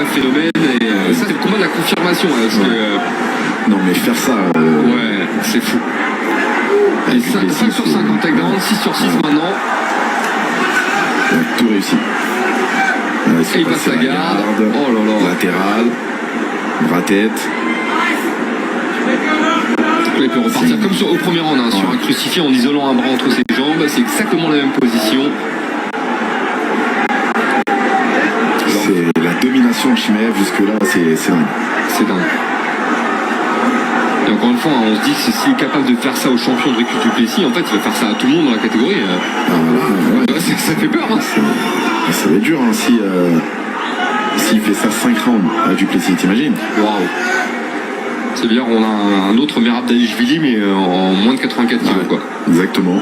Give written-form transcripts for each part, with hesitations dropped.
vrai phénomène. Et ça, c'est le combat de la confirmation. Hein, parce que, non, mais faire ça. Ouais, c'est fou. Et 5 sur 5 en takedown, 6 sur 6 maintenant. Tout réussi. Et il passe la garde. Oh là là. Latéral. Bras-tête. Il peut repartir comme au premier round, hein, sur un crucifix en isolant un bras entre ses jambes. C'est exactement la même position. C'est la domination de Chimaev jusque-là, c'est dingue. C'est dingue. Et encore une fois, hein, on se dit que s'il est capable de faire ça au champion de Dricus du Plessis, en fait, il va faire ça à tout le monde dans la catégorie. Ça fait peur. Hein. Ça va être dur hein, s'il fait ça 5 rounds à du Plessis, t'imagines? Waouh. C'est-à-dire on a un autre Merab Dvalishvili mais en moins de 84 kg quoi. Exactement.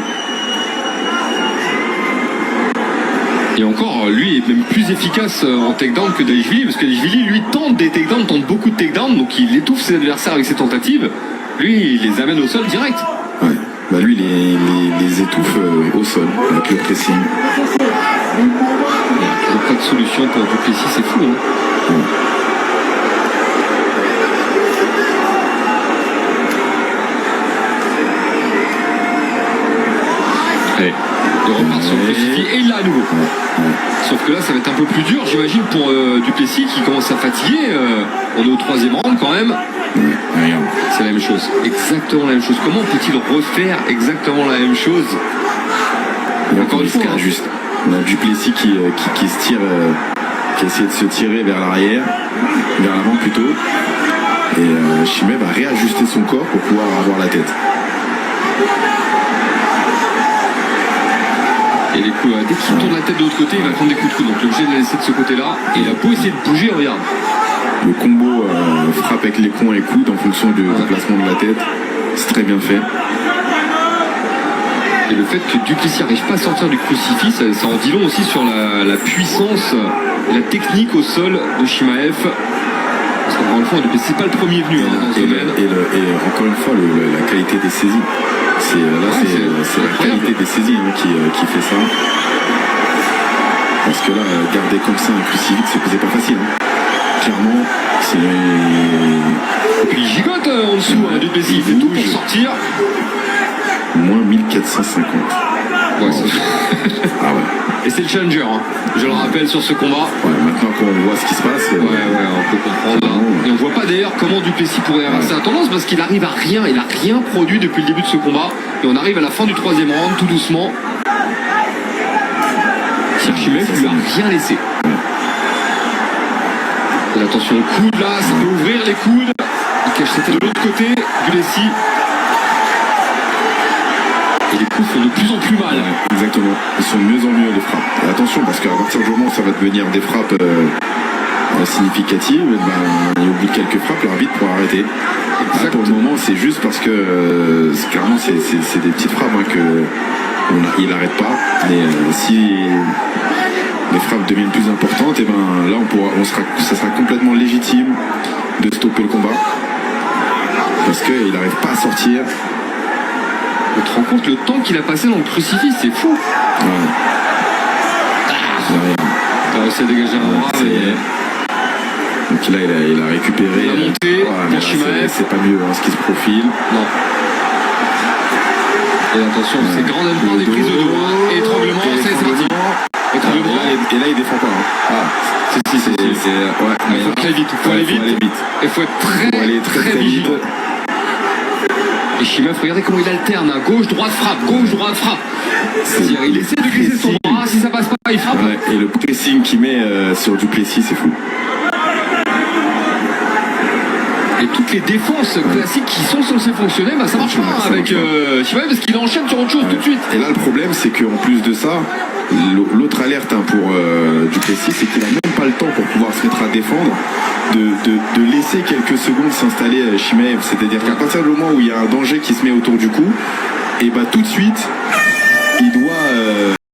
Et encore, lui est même plus efficace en takedown que Dvalishvili, parce que Dvalishvili lui tente des takedowns, tente beaucoup de takedowns, donc il étouffe ses adversaires avec ses tentatives. Lui, il les amène au sol direct. Ouais. Bah lui, les étouffe au sol avec le pressing. Il n'y a toujours pas de solution pour du Plessis, c'est fou. Hein. Ouais. Il repart sur le crucifix et il l'a à nouveau. Sauf que là, ça va être un peu plus dur, j'imagine, pour Duplessis qui commence à fatiguer. On est au 3e round quand même. C'est la même chose. Exactement la même chose. Comment peut-il refaire exactement la même chose? Et encore une fois, juste. On a Duplessis qui se tire, qui essaie de se tirer vers l'arrière, vers l'avant plutôt. Et Chimaev va réajuster son corps pour pouvoir avoir la tête. Et les coups, dès qu'il tourne la tête de l'autre côté, il va prendre des coups de coude. Donc l'objet de la laisser de ce côté-là. Et il a beau essayer de bouger, regarde. Le combo frappe avec les poings et coudes en fonction du placement de la tête. C'est très bien fait. Et le fait que Duplessis n'arrive pas à sortir du crucifix, ça en dit long aussi sur la puissance et la technique au sol de Chimaev. Parce qu'encore une fois, Duplessis n'est pas le premier venu dans ce domaine. Et encore une fois, la qualité des saisies. C'est la qualité des saisies qui fait ça. Parce que là, garder comme ça un crucifix, c'est pas facile. Hein. Clairement, c'est... Et puis il gigote en dessous, Duplessis, il fait tout pour sortir. Moins 1450. Ouais, ah ouais. Et c'est le challenger, hein. Je le rappelle sur ce combat. Ouais, maintenant qu'on voit ce qui se passe. Ouais, on peut comprendre. Là. Et on voit pas d'ailleurs comment Duplessis pourrait inverser la tendance parce qu'il arrive à rien. Il a rien produit depuis le début de ce combat. Et on arrive à la fin du 3e round, tout doucement. Chimaev lui a rien laissé. Et attention au coude là, ça peut ouvrir les coudes. Il cache sa tête de l'autre côté, Duplessis. Et les coups font de plus en plus mal. Ouais, exactement. Ils sont de mieux en mieux les frappes. Et attention, parce qu'à partir du moment où ça va devenir des frappes significatives, et au bout de quelques frappes, l'arbitre pourra arrêter. Là, pour le moment, c'est juste parce que clairement, c'est des petites frappes hein, il n'arrête pas. Mais si les frappes deviennent plus importantes, et là, ça sera complètement légitime de stopper le combat. Parce qu'il n'arrive pas à sortir. On te rend compte le temps qu'il a passé dans le crucifix, c'est fou. Ouais. Il a réussi à dégager un bras. Donc là, il a récupéré. Il a monté pour Chimaev. C'est pas mieux hein, ce qui se profile. Non. Et attention, c'est grand impact des prises de dos. Étranglement, c'est parti. Étranglement. Et là, il défend pas. Hein. Ah. Si. Ouais, il faut aller vite. Il faut être très vigilant. Et Chimaev, regardez comment il alterne, hein. Gauche, droite, frappe, gauche, droite, frappe. C'est-à-dire, il essaie de glisser son bras, si ça passe pas, il frappe. Ouais, et le pressing qu'il met sur Duplessis, c'est fou. Et toutes les défenses classiques qui sont censées fonctionner, ça marche pas avec Chimaev parce qu'il enchaîne sur autre chose tout de suite. Et là, le problème, c'est qu'en plus de ça, l'autre alerte hein, pour Duplessis, c'est qu'il a même pas le temps pour pouvoir se mettre à défendre de laisser quelques secondes s'installer Chimaev. C'est-à-dire qu'à partir du moment où il y a un danger qui se met autour du cou, et tout de suite, il doit